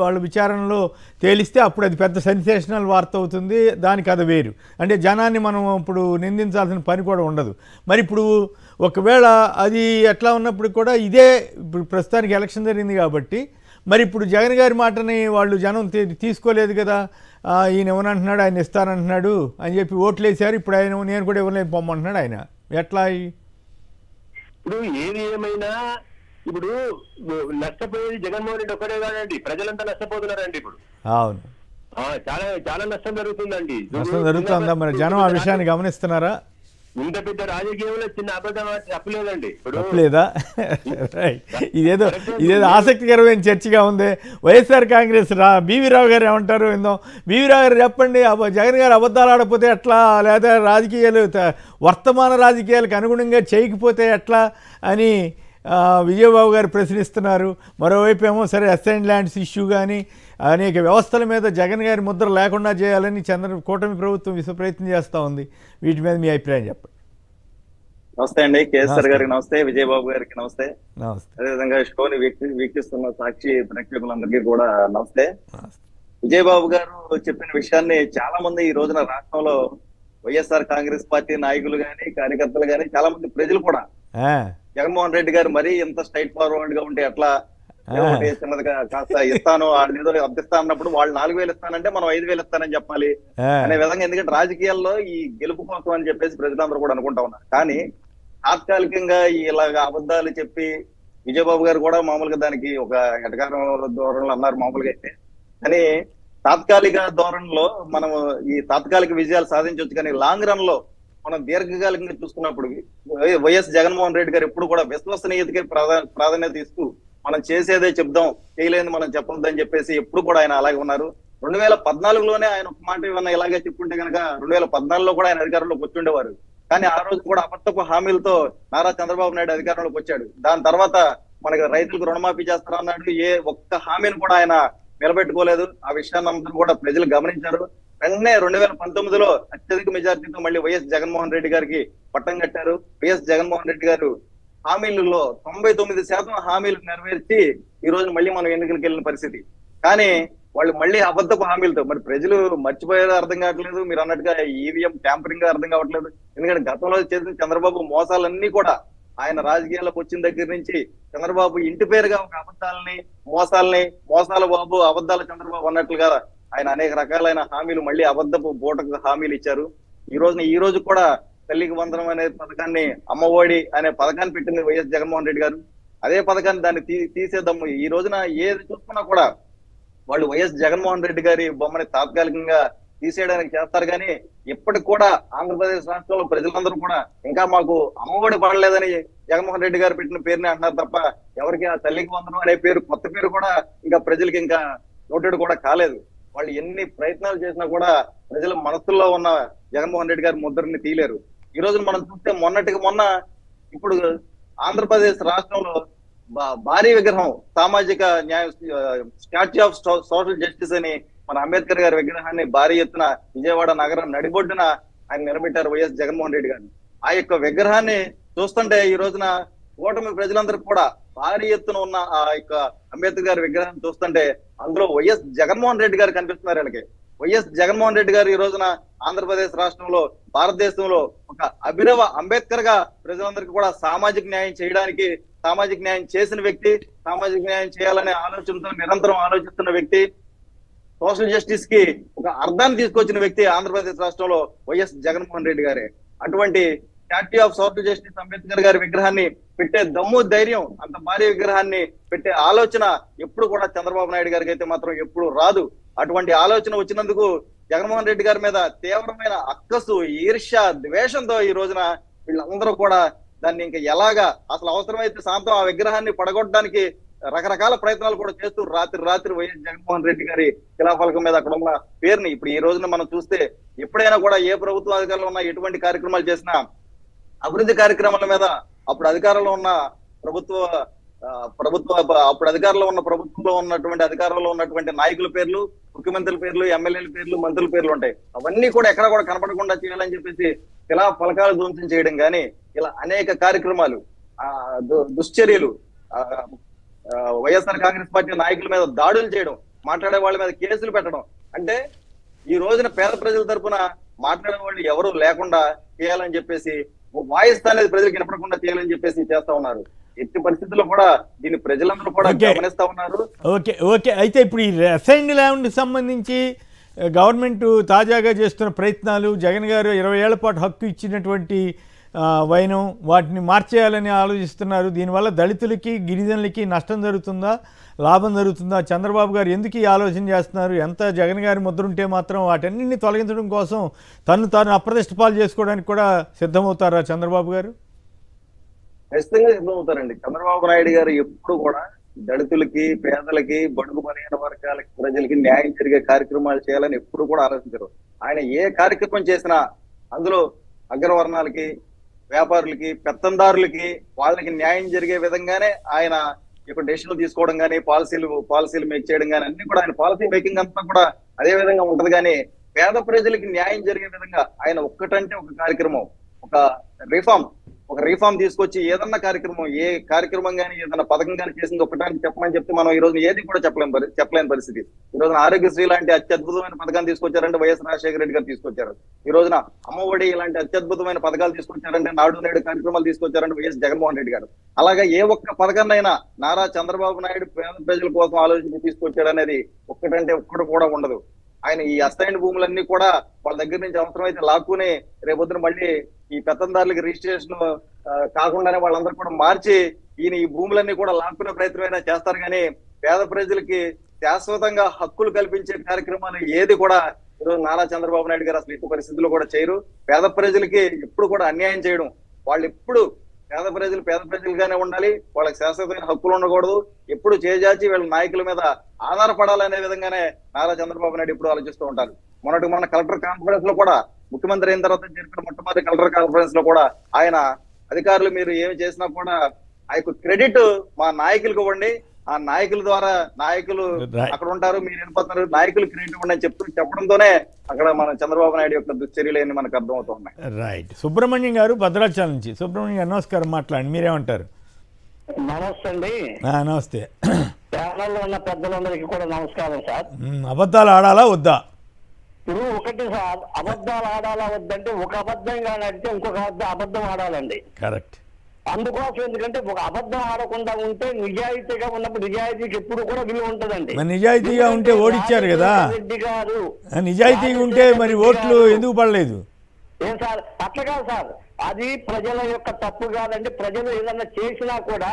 వాళ్ళ విచారణలో తేలిస్తే అప్పుడు అది పెద్ద సెన్సేషనల్ వార్త అవుతుంది. దాని కథ వేరు. అంటే జనాన్ని మనం ఇప్పుడు నిందించాల్సిన పని కూడా ఉండదు. మరి ఇప్పుడు ఒకవేళ అది ఎట్లా ఉన్నప్పుడు కూడా ఇదే ఇప్పుడు ప్రస్తుతానికి ఎలక్షన్ జరిగింది కాబట్టి మరి ఇప్పుడు జగన్ గారి మాటని వాళ్ళు జనం తీసుకోలేదు కదా. ఈయన ఇవ్వనంటున్నాడు, ఆయన ఇస్తానంటున్నాడు అని చెప్పి ఓట్లు వేసారు. ఇప్పుడు ఆయన నేను కూడా ఇవ్వలేని పొమ్మంటున్నాడు. ఆయన ఎట్లా?
ఇప్పుడు ఏది ఏమైనా ఇప్పుడు నష్టపోయేది జగన్మోహన్ రెడ్డి ఒక్కడే కాదండి, ప్రజలంతా నష్టపోతున్నారండి. ఇప్పుడు
అవును,
చాలా చాలా నష్టం జరుగుతుందండి.
నష్టం జరుగుతుందా? మరి జనం ఆ విషయాన్ని గమనిస్తున్నారా?
ఇంత పెద్ద రాజకీయంలో చిన్న అబద్ధం తప్పలేదండి.
తప్పలేదా? ఇదేదో ఆసక్తికరమైన చర్చగా ఉంది. వైఎస్ఆర్ కాంగ్రెస్ బీవీ రావు గారు ఏమంటారు విందాం. బీవీ రావు గారు చెప్పండి, జగన్ గారు అబద్ధాలు ఆడకపోతే ఎట్లా, లేదా రాజకీయాలు వర్తమాన రాజకీయాలకు అనుగుణంగా చేయకపోతే ఎట్లా అని విజయబాబు గారు ప్రశ్నిస్తున్నారు. మరోవైపు ఏమో సరే అసైన్ ల్యాండ్స్ ఇష్యూ కానీ అనేక వ్యవస్థల మీద జగన్ గారి ముద్ర లేకుండా చేయాలని కూటమి ప్రభుత్వం ప్రయత్నం చేస్తూ ఉంది. వీటి మీద మీ అభిప్రాయం చెప్పండి.
నమస్తే అండి, కేసీఆర్ గారికి నమస్తే, విజయబాబు గారికి నమస్తే,
నమస్తే.
అదేవిధంగా షోని వీక్షిస్తున్న సాక్షి ప్రేక్షకులందరికీ కూడా నమస్తే. విజయబాబు గారు చెప్పిన విషయాన్ని చాలా మంది ఈ రోజున రాష్ట్రంలో వైఎస్ఆర్ కాంగ్రెస్ పార్టీ నాయకులు గాని, కార్యకర్తలు గాని, చాలా మంది ప్రజలు కూడా జగన్మోహన్ రెడ్డి గారు మరీ ఇంత స్ట్రైట్ ఫార్వర్డ్ గా ఉంటే ఎట్లా, చిన్నదిగా కాస్త ఇస్తాను ఏదో అర్థిస్తా అన్నప్పుడు వాళ్ళు 4,000 ఇస్తానంటే మనం 5,000 ఇస్తానని చెప్పాలి అనే విధంగా. ఎందుకంటే రాజకీయాల్లో ఈ గెలుపు కోసం అని చెప్పేసి ప్రజలందరూ కూడా అనుకుంటా ఉన్నారు. కానీ తాత్కాలికంగా ఇలాగ అబద్ధాలు చెప్పి విజయబాబు గారు కూడా మామూలుగా దానికి ఒక ఎటకారం ధోరణిలో అన్నారు మామూలుగా అయితే. కానీ తాత్కాలిక ధోరణిలో మనం ఈ తాత్కాలిక విజయాలు సాధించవచ్చు. కానీ లాంగ్ రన్ లో మనం దీర్ఘకాలికంగా చూసుకున్నప్పుడు వైఎస్ జగన్మోహన్ రెడ్డి గారు ఎప్పుడు కూడా విశ్వసనీయతకే ప్రాధాన్యత ఇస్తూ మనం చేసేదే చెప్దాం, చేయలేని మనం చెప్పొద్దని చెప్పేసి ఎప్పుడు కూడా ఆయన అలాగే ఉన్నారు. 2014లోనే ఆయన ఒక మాట ఏమన్నా ఇలాగే చెప్పుకుంటే కనుక 2014లో కూడా ఆయన అధికారంలోకి వచ్చుండేవారు. కానీ ఆ రోజు కూడా అబద్ధపు హామీలతో నారా చంద్రబాబు నాయుడు అధికారంలోకి వచ్చాడు. దాని తర్వాత మనకి రైతులకు రుణమాఫీ చేస్తారన్నాడు, ఏ ఒక్క హామీని కూడా ఆయన నిలబెట్టుకోలేదు. ఆ విషయాన్ని అందరూ కూడా ప్రజలు గమనించారు. వెంటనే 2019లో అత్యధిక మెజార్టీతో మళ్ళీ వైఎస్ జగన్మోహన్ రెడ్డి గారికి పట్టం కట్టారు. వైఎస్ జగన్మోహన్ రెడ్డి గారు హామీలలో 99% హామీలు నెరవేర్చి ఈ రోజు మళ్ళీ మనం ఎన్నికలకు వెళ్ళిన పరిస్థితి. కానీ వాళ్ళు మళ్ళీ అబద్ధపు హామీలతో, మరి ప్రజలు మర్చిపోయేదో అర్థం కావట్లేదు, మీరు అన్నట్టుగా ఈవీఎం ట్యాంపరింగ్ అర్థం కావట్లేదు. ఎందుకంటే గతంలో చేసిన చంద్రబాబు మోసాలన్నీ కూడా ఆయన రాజకీయాల్లోకి వచ్చిన దగ్గర నుంచి చంద్రబాబు ఇంటి పేరుగా ఒక అబద్ధాలని మోసాల బాబు అబద్ధాల చంద్రబాబు అన్నట్లుగా ఆయన అనేక రకాలైన హామీలు మళ్ళీ అబద్ధపు బూటకు హామీలు ఇచ్చారు. ఈ రోజు కూడా తల్లికి వందనం అనే పథకాన్ని, అమ్మఒడి అనే పథకాన్ని పెట్టింది వైఎస్ జగన్మోహన్ రెడ్డి గారు. అదే పథకాన్ని దాన్ని తీసేద్దాము. ఈ రోజున ఏది చూసుకున్నా కూడా వాళ్ళు వైఎస్ జగన్మోహన్ రెడ్డి గారి బొమ్మని తాత్కాలికంగా తీసేయడానికి చేస్తారు. కానీ ఇప్పటికి కూడా ఆంధ్రప్రదేశ్ రాష్ట్రంలో ప్రజలందరూ కూడా ఇంకా మాకు అమ్మఒడి పడలేదని జగన్మోహన్ రెడ్డి గారు పెట్టిన పేరుని అంటున్నారు తప్ప ఎవరికి ఆ తల్లికి వందనం అనే పేరు, కొత్త పేరు కూడా ఇంకా ప్రజలకి ఇంకా నోటెడ్ కూడా కాలేదు. వాళ్ళు ఎన్ని ప్రయత్నాలు చేసినా కూడా ప్రజల మనసుల్లో ఉన్న జగన్మోహన్ రెడ్డి గారి ముద్రని తీయలేరు. ఈ రోజు మనం చూస్తే మొన్న ఇప్పుడు ఆంధ్రప్రదేశ్ రాష్ట్రంలో భారీ విగ్రహం, సామాజిక న్యాయ స్టాచ్యూ ఆఫ్ సోషల్ జస్టిస్ అని మన అంబేద్కర్ గారి విగ్రహాన్ని భారీ ఎత్తున విజయవాడ నగరం నడిబొడ్డున ఆయన నిలబెట్టారు వైఎస్ జగన్మోహన్ రెడ్డి గారిని. ఆ యొక్క విగ్రహాన్ని చూస్తుంటే ఈ రోజున కూటమి ప్రజలందరికీ కూడా భారీ ఎత్తున ఉన్న ఆ యొక్క అంబేద్కర్ గారి విగ్రహాన్ని చూస్తుంటే అందులో వైఎస్ జగన్మోహన్ రెడ్డి గారు కనిపిస్తున్నారు. వీళ్ళకి వైఎస్ జగన్మోహన్ రెడ్డి గారు ఈ రోజున ఆంధ్రప్రదేశ్ రాష్ట్రంలో, భారతదేశంలో ఒక అభినవ అంబేద్కర్ గా ప్రజలందరికీ కూడా సామాజిక న్యాయం చేయడానికి, సామాజిక న్యాయం చేసిన వ్యక్తి, సామాజిక న్యాయం చేయాలనే ఆలోచనతో నిరంతరం ఆలోచిస్తున్న వ్యక్తి, సోషల్ జస్టిస్ కి ఒక అర్థాన్ని తీసుకొచ్చిన వ్యక్తి ఆంధ్రప్రదేశ్ రాష్ట్రంలో వైఎస్ జగన్మోహన్ రెడ్డి గారే. అటువంటి statue of social justice Ambedkar గారి విగ్రహాన్ని పెట్టే దమ్ము, ధైర్యం, అంత భారీ విగ్రహాన్ని పెట్టే ఆలోచన ఎప్పుడు కూడా చంద్రబాబు నాయుడు గారికి అయితే మాత్రం ఎప్పుడు రాదు. అటువంటి ఆలోచన వచ్చినందుకు జగన్మోహన్ రెడ్డి గారి మీద తీవ్రమైన అక్కసు, ఈర్ష్య, ద్వేషంతో ఈ రోజున వీళ్ళందరూ కూడా దాన్ని ఇంకా ఎలాగా అసలు అవసరమైతే సాంతం ఆ విగ్రహాన్ని పడగొట్టడానికి రకరకాల ప్రయత్నాలు కూడా చేస్తూ రాత్రి వైఎస్ జగన్మోహన్ రెడ్డి గారి శిలాఫలకం మీద అక్కడ ఉన్న పేరుని ఇప్పుడు ఈ రోజున మనం చూస్తే ఎప్పుడైనా కూడా ఏ ప్రభుత్వ అధికారులు ఉన్నా ఎటువంటి కార్యక్రమాలు చేసినా అభివృద్ధి కార్యక్రమాల మీద అప్పుడు అధికారంలో ఉన్న అప్పుడు అధికారంలో ఉన్న ప్రభుత్వంలో ఉన్నటువంటి అధికారంలో ఉన్నటువంటి నాయకుల పేర్లు, ముఖ్యమంత్రుల పేర్లు, ఎమ్మెల్యేల పేర్లు, మంత్రుల పేర్లు ఉంటాయి. అవన్నీ కూడా ఎక్కడ కూడా కనపడకుండా చేయాలని చెప్పేసి ఇలా ఫలకాలు ధ్వంసం చేయడం కానీ ఇలా అనేక కార్యక్రమాలు, దుశ్చర్యలు, వైఎస్ఆర్ కాంగ్రెస్ పార్టీ నాయకుల మీద దాడులు చేయడం, మాట్లాడే వాళ్ళ మీద కేసులు పెట్టడం, అంటే ఈ రోజున పేద ప్రజల తరఫున మాట్లాడే వాళ్ళు ఎవరు లేకుండా చేయాలని చెప్పేసి, వాయిస్ అనేది ప్రజలకు వినపడకుండా చేయాలని చెప్పేసి చేస్తా ఉన్నారు. ఎట్టి పరిస్థితుల్లో కూడా దీన్ని ప్రజలందరూ కూడా గమనిస్తా ఉన్నారు.
ఓకే అయితే ఇప్పుడు ఈ అసైన్డ్ ల్యాండ్ సంబంధించి గవర్నమెంట్ తాజాగా చేస్తున్న ప్రయత్నాలు, జగన్ గారు 20 ఏళ్ల పాటు హక్కు ఇచ్చినటువంటి వైనం వాటిని మార్చేయాలని ఆలోచిస్తున్నారు. దీనివల్ల దళితులకి, గిరిజనులకి నష్టం జరుగుతుందా, లాభం జరుగుతుందా? చంద్రబాబు గారు ఎందుకు ఈ ఆలోచన చేస్తున్నారు? ఎంత జగన్ గారి ముద్ర ఉంటే మాత్రం వాటన్నింటినీ తొలగించడం కోసం తాను అప్రదిష్ట పాలు చేసుకోవడానికి కూడా సిద్ధమవుతారా చంద్రబాబు గారు?
ఖచ్చితంగా సిద్ధమవుతారండి. చంద్రబాబు నాయుడు గారు ఎప్పుడు కూడా దళితులకి, పేదలకి, బడుగు బలహీన వర్గాలకి, ప్రజలకి న్యాయం జరిగే కార్యక్రమాలు చేయాలని ఎప్పుడు కూడా ఆలోచించారు. ఆయన ఏ కార్యక్రమం చేసినా అందులో అగ్రవర్ణాలకి, వ్యాపారులకి, పెత్తందారులకి, వాళ్ళకి న్యాయం జరిగే విధంగానే ఆయన ఇప్పుడు డెసిషన్లు తీసుకోవడం కానీ, పాలసీలు మేక్ చేయడం కానీ అన్ని కూడా ఆయన పాలసీ మేకింగ్ అంతా కూడా అదే విధంగా ఉంటది. కానీ పేద ప్రజలకి న్యాయం జరిగే విధంగా ఆయన ఒక్కటంటే ఒక కార్యక్రమం, ఒక రీఫార్మ్ తీసుకొచ్చి ఏదన్నా కార్యక్రమం, ఏ కార్యక్రమం కానీ ఏదన్నా పథకం కానీ చేసింది ఒక్కటానికి చెప్పమని చెప్తే మనం ఈ రోజు ఏది కూడా చెప్పలేని పరిస్థితి. ఈ రోజున ఆరోగ్యశ్రీ లాంటి అత్యద్భుతమైన పథకాన్ని తీసుకొచ్చారంటే వైఎస్ రాజశేఖర రెడ్డి గారు తీసుకొచ్చారు. ఈ రోజున అమ్మఒడి ఇలాంటి అత్యద్భుతమైన పథకాలు తీసుకొచ్చారంటే, నాడు నేడు కార్యక్రమాలు తీసుకొచ్చారంటే వైఎస్ జగన్మోహన్ రెడ్డి గారు. అలాగా ఏ ఒక్క పథకాన్నైనా నారా చంద్రబాబు నాయుడు పేద ప్రజల కోసం ఆలోచించి తీసుకొచ్చాడు అనేది ఒక్కటంటే ఒక్కడు కూడా ఉండదు. ఆయన ఈ అసైన్డ్ భూములన్నీ కూడా వాళ్ళ దగ్గర నుంచి అవసరమైతే లాక్కుని రేపొద్దున మళ్ళీ ఈ పెత్తందారులకి రిజిస్ట్రేషన్ కాకుండానే వాళ్ళందరూ కూడా మార్చి ఈయన ఈ భూములన్నీ కూడా లాక్కునే ప్రయత్నమైనా చేస్తారు. కానీ పేద ప్రజలకి శాశ్వతంగా హక్కులు కల్పించే కార్యక్రమాలు ఏది కూడా ఈరోజు నారా చంద్రబాబు నాయుడు గారు అసలు ఎట్టి పరిస్థితుల్లో కూడా చేయరు. పేద ప్రజలకి ఎప్పుడు కూడా అన్యాయం చేయడం, వాళ్ళు ఎప్పుడు పేద ప్రజలుగానే ఉండాలి, వాళ్ళకి శాశ్వతమైన హక్కులు ఉండకూడదు, ఎప్పుడు చేజాచి వీళ్ళ నాయకుల మీద ఆధారపడాలనే విధంగానే నారా చంద్రబాబు నాయుడు ఎప్పుడు ఆలోచిస్తూ ఉంటారు. మొన్న కలెక్టర్ కాన్ఫరెన్స్ లో కూడా, ముఖ్యమంత్రి అయిన తర్వాత జరిపిన మొట్టమొదటి కలెక్టర్ కాన్ఫరెన్స్ లో కూడా ఆయన అధికారులు మీరు ఏమి చేసినా కూడా ఆ యొక్క క్రెడిట్ మా నాయకులకు ఇవ్వండి, ఆ నాయకుల ద్వారా నాయకులు
Right.
అక్కడ ఉంటారు, మీరు వెళ్ళిపోతున్నారు, నాయకులు క్రియేట్ ఇవ్వండి అని చెప్పడంతోనే అక్కడ మన చంద్రబాబు నాయుడు యొక్క దుశ్చర్యలు మనకు అర్థమవుతున్నాయి.
రైట్. సుబ్రహ్మణ్యం గారు భద్రాచలం నుంచి. సుబ్రహ్మణ్యం గారు నమస్కారం, మాట్లాడండి, మీరేమంటారు?
నమస్తే అండి.
నమస్తే.
ఛానల్లో ఉన్న పెద్దలందరికీ కూడా నమస్కారం సార్.
అబద్ధాలు ఆడాలా వద్దా?
ఇప్పుడు ఒకటి సార్, అబద్ధాలు ఆడాలా వద్దంటే ఒక అబద్ధంగా నడితే ఇంకొక అబద్ధం ఆడాలండి.
కరెక్ట్.
అందుకోసం ఎందుకంటే ఒక అబద్ధం ఆడకుండా ఉంటే నిజాయితీగా ఉన్నప్పుడు నిజాయితీకి ఎప్పుడు కూడా విలువ ఉంటుందండి.
మరి నిజాయితీగా ఉంటే ఓడిచ్చారు కదా.
రెడ్డి గారు
నిజాయితీగా ఉంటే మరి ఓట్లు ఎందుకు పడలేదు?
ఏం సార్, అట్లా కాదు సార్, అది ప్రజల యొక్క తప్పు కాదండి. ప్రజలు ఏదన్నా చేసినా కూడా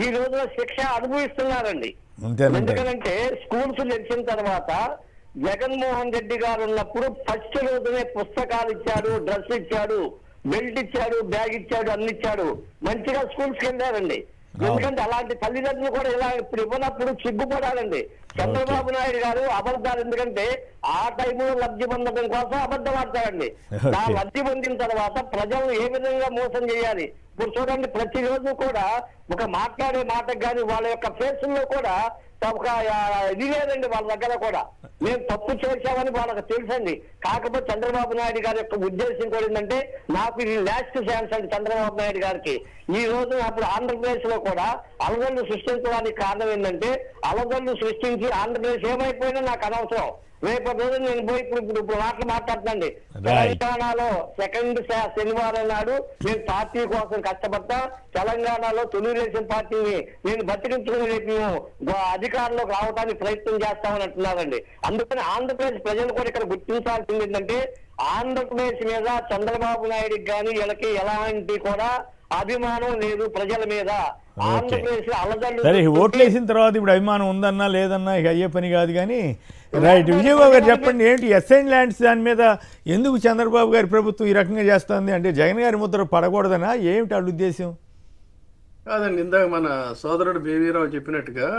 ఈ రోజున శిక్ష అనుభవిస్తున్నారండి. ఎందుకంటే స్కూల్స్ తెరిచిన తర్వాత జగన్మోహన్ రెడ్డి గారు ఉన్నప్పుడు ఫస్ట్ రోజునే పుస్తకాలు ఇచ్చాడు, డ్రెస్ ఇచ్చాడు, బెల్ట్ ఇచ్చాడు, బ్యాగ్ ఇచ్చాడు, అన్ని ఇచ్చాడు. మంచిగా స్కూల్స్కి వెళ్ళారండి. ఎందుకంటే అలాంటి తల్లిదండ్రులు కూడా ఇలా ఇప్పుడు ఇవ్వనప్పుడు సిగ్గుపడాలండి. చంద్రబాబు నాయుడు గారు అబద్ధాలు, ఎందుకంటే ఆ టైంలో లబ్ధి పొందడం కోసం అబద్ధం ఆడతారండి. ఆ లబ్ధి పొందిన తర్వాత ప్రజలను ఏ విధంగా మోసం చేయాలి. ఇప్పుడు చూడండి, ప్రతిరోజు కూడా ఒక మాట్లాడే మాటకు కానీ వాళ్ళ యొక్క ఫేసుల్లో కూడా ఒక ఇది లేదండి. వాళ్ళ దగ్గర కూడా మేము తప్పు చేశామని వాళ్ళకి తెలుసండి. కాకపోతే చంద్రబాబు నాయుడు గారి యొక్క ఉద్దేశం కూడా ఏంటంటే, నాకు ఇది లాస్ట్ ఛాన్స్ అండి చంద్రబాబు నాయుడు గారికి. ఈ రోజు అప్పుడు ఆంధ్రప్రదేశ్ లో కూడా అలజడులు సృష్టించడానికి కారణం ఏంటంటే, అలజడులు సృష్టించి ఆంధ్రప్రదేశ్ ఏమైపోయినా నాకు అనవసరం, రేపు రోజు నేను పోయి ఇప్పుడు మాట్లాడుతాండి. తెలంగాణలో సెకండ్ శనివారం నాడు నేను పార్టీ కోసం కష్టపడతా, తెలంగాణలో తెలుగుదేశం పార్టీని నేను బతికించుకుని రేపు మేము అధికారంలోకి రావడానికి ప్రయత్నం చేస్తామని అంటున్నారండి. అందుకని ఆంధ్రప్రదేశ్ ప్రజలు కూడా ఇక్కడ గుర్తించాల్సింది ఏంటంటే, ఆంధ్రప్రదేశ్ మీద చంద్రబాబు నాయుడికి కానీ వీళ్ళకి ఎలాంటి కూడా అభిమానం లేదు ప్రజల మీద. ఆంధ్రప్రదేశ్
సరే, ఓట్లు వేసిన తర్వాత ఇప్పుడు అభిమానం ఉందన్నా లేదన్నా ఇక అయ్యే పని కాదు కానీ. రైట్. విజయబాబు గారు చెప్పండి, ఏంటి ఎస్ఐన్ ల్యాండ్స్ దాని మీద ఎందుకు చంద్రబాబు గారి ప్రభుత్వం ఈ రకంగా చేస్తుంది? అంటే జగన్ గారి ముద్ర పడకూడదనా, ఏమిటి వాళ్ళ ఉద్దేశం?
కాదండి, ఇందాక మన సోదరుడు బేబీరావు చెప్పినట్టుగా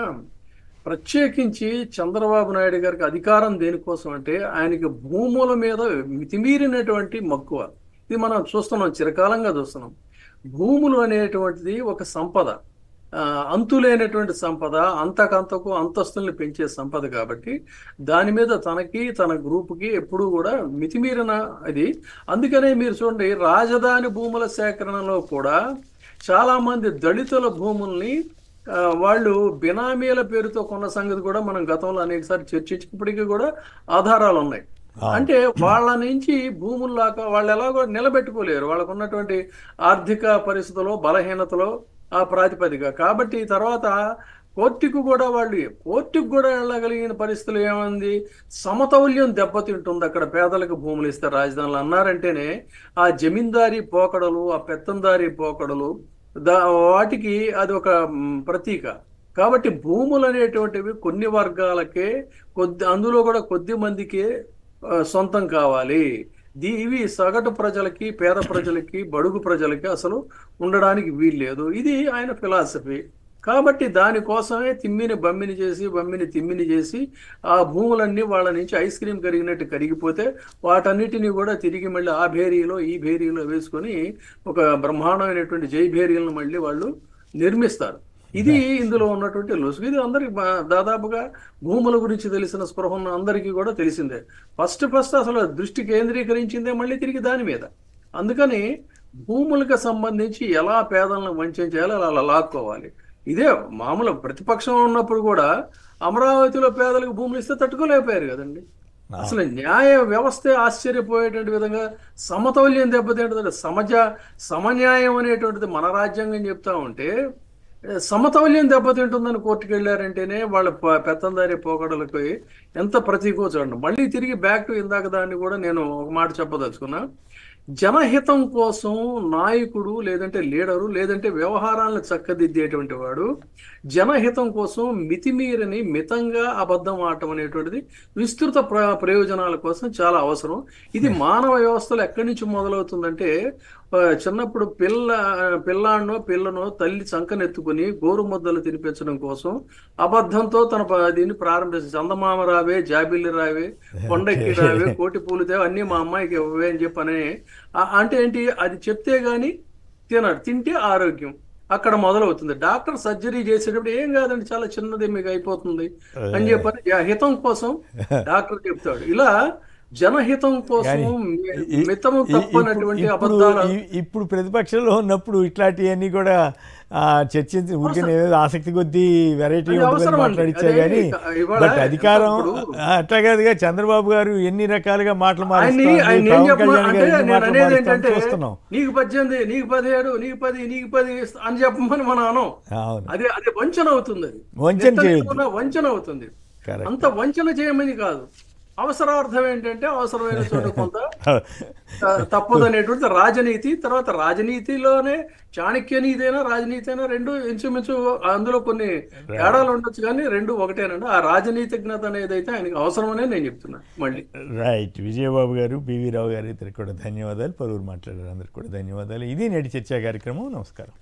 ప్రత్యేకించి చంద్రబాబు నాయుడు గారికి అధికారం దేనికోసం అంటే, ఆయనకి భూముల మీద మితిమీరినటువంటి మక్కువ. ఇది మనం చూస్తున్నాం, చిరకాలంగా చూస్తున్నాం. భూములు అనేటువంటిది ఒక సంపద, అంతులేనటువంటి సంపద, అంతకంతకు అంతస్తుల్ని పెంచే సంపద. కాబట్టి దాని మీద తనకి తన గ్రూపుకి ఎప్పుడూ కూడా మితిమీరిన అది. అందుకనే మీరు చూడండి, రాజధాని భూముల సేకరణలో కూడా చాలా మంది దళితుల భూముల్ని వాళ్ళు బినామీల పేరుతో కొన్న సంగతి కూడా మనం గతంలో అనేకసారి చర్చించినప్పటికీ కూడా ఆధారాలు ఉన్నాయి. అంటే వాళ్ళ నుంచి భూముల్లాగా వాళ్ళు ఎలాగో నిలబెట్టుకోలేరు, వాళ్ళకు ఉన్నటువంటి ఆర్థిక పరిస్థితుల్లో బలహీనతలో ఆ ప్రాతిపదిక. కాబట్టి తర్వాత కోర్టుకు కూడా వెళ్ళగలిగిన పరిస్థితులు ఏమైంది, సమతౌల్యం దెబ్బతింటుంది. అక్కడ పేదలకు భూములు ఇస్తే రాజధానులు అన్నారంటేనే ఆ జమీందారీ పోకడలు, ఆ పెత్తందారీ పోకడలు, వాటికి అది ఒక ప్రతీక. కాబట్టి భూములు అనేటువంటివి కొన్ని వర్గాలకే, అందులో కూడా కొద్ది మందికే సొంతం కావాలి. ఇవి సగటు ప్రజలకి, పేద ప్రజలకి, బడుగు ప్రజలకి అసలు ఉండడానికి వీల్లేదు. ఇది ఆయన ఫిలాసఫీ. కాబట్టి దానికోసమే బమ్మిని తిమ్మిని చేసి ఆ భూములన్నీ వాళ్ళ నుంచి ఐస్ క్రీమ్ కరిగినట్టు కరిగిపోతే వాటన్నిటినీ కూడా తిరిగి మళ్ళీ ఆ భేరీలో ఈ భేరీలో వేసుకొని ఒక బ్రహ్మాండమైనటువంటి జై భేరీలను మళ్ళీ వాళ్ళు నిర్మిస్తారు. ఇది ఇందులో ఉన్నటువంటి లొసుగు. ఇది అందరికి దాదాపుగా భూముల గురించి తెలిసిన స్పృహ ఉన్న అందరికీ కూడా తెలిసిందే. ఫస్ట్ అసలు దృష్టి కేంద్రీకరించిందే మళ్ళీ తిరిగి దాని మీద. అందుకని భూములకు సంబంధించి ఎలా పేదలను వంచన చేయాలో అలా లాక్కోవాలి. ఇదే మామూలు ప్రతిపక్షం ఉన్నప్పుడు కూడా అమరావతిలో పేదలకు భూములు ఇస్తే తట్టుకోలేకపోయారు కదండి. అసలు న్యాయ వ్యవస్థే ఆశ్చర్యపోయేటువంటి విధంగా సమతౌల్యం దెబ్బతింటుంది. సమన్యాయం అనేటువంటిది మన రాజ్యాంగం చెప్తా ఉంటే సమతౌల్యం దెబ్బతింటుందని కోర్టుకు వెళ్ళారంటేనే వాళ్ళ పెత్తందారీ పోకడలకు ఎంత ప్రతీకో చూడండి. మళ్ళీ తిరిగి బ్యాక్ టు ఇందాక దాన్ని కూడా నేను ఒక మాట చెప్పదలుచుకున్నా. జనహితం కోసం నాయకుడు లేదంటే లీడరు లేదంటే వ్యవహారాలను చక్కదిద్దేటువంటి వాడు జనహితం కోసం మితంగా అబద్ధం ఆడటం అనేటువంటిది విస్తృత ప్రయోజనాల కోసం చాలా అవసరం. ఇది మానవ వ్యవస్థలో ఎక్కడి నుంచి మొదలవుతుందంటే, చిన్నప్పుడు పిల్లనో తల్లి చంకనెత్తుకుని గోరు ముద్దలు తినిపించడం కోసం అబద్ధంతో దీన్ని ప్రారంభించింది. చందమామ రావే, జాబిల్లి రావే, కొండెక్కి రావే, కోటి పూలు తేవే, అన్నీ మా అమ్మాయికి ఇవ్వవే అని చెప్పనే. అంటే ఏంటి, అది చెప్తే గాని తింటే ఆరోగ్యం. అక్కడ మొదలవుతుంది. డాక్టర్ సర్జరీ చేసేటప్పుడు ఏం కాదండి, చాలా చిన్నది మీకు అయిపోతుంది అని చెప్పని హితం కోసం డాక్టర్ చెప్తాడు. ఇలా జనహితం కోసం మితము తప్పనటువంటి అబద్ధాలు.
ఇప్పుడు ప్రతిపక్షంలో ఉన్నప్పుడు ఇట్లాంటివన్నీ కూడా చర్చించి ఊరికే ఆసక్తి కొద్దీ వెరైటీ మాట్లాడిచ్చా కానీ బట్ అధికారం అట్లా కాదుగా. చంద్రబాబు గారు ఎన్ని రకాలుగా మాటలు
చూస్తున్నాం. నీకు 18, నీకు 17, నీకు 10, నీకు 10 అని చెప్పమని మనం అనం. అదే అదే వంచన అవుతుంది. అది వంచన అవుతుంది. అంత వంచన చేయమని కాదు, అవసరార్థం ఏంటంటే అవసరమైన చోట కొంత తప్పదు అనేటువంటి రాజనీతి. తర్వాత రాజనీతిలోనే చాణక్య నీతి అయినా రాజనీతి అయినా రెండు ఇంచుమించు అందులో కొన్ని తేడాలు ఉండొచ్చు కానీ రెండు ఒకటేనండి. ఆ రాజనీతిజ్ఞత అనేది అయితే ఆయనకి అవసరమనే నేను చెప్తున్నా. మళ్ళీ
రైట్. విజయబాబు గారు, పివి రావు గారు ఇద్దరికి కూడా ధన్యవాదాలు. పలువురు మాట్లాడారు, అందరికి కూడా ధన్యవాదాలు. ఇది నేటి చర్చా కార్యక్రమం. నమస్కారం.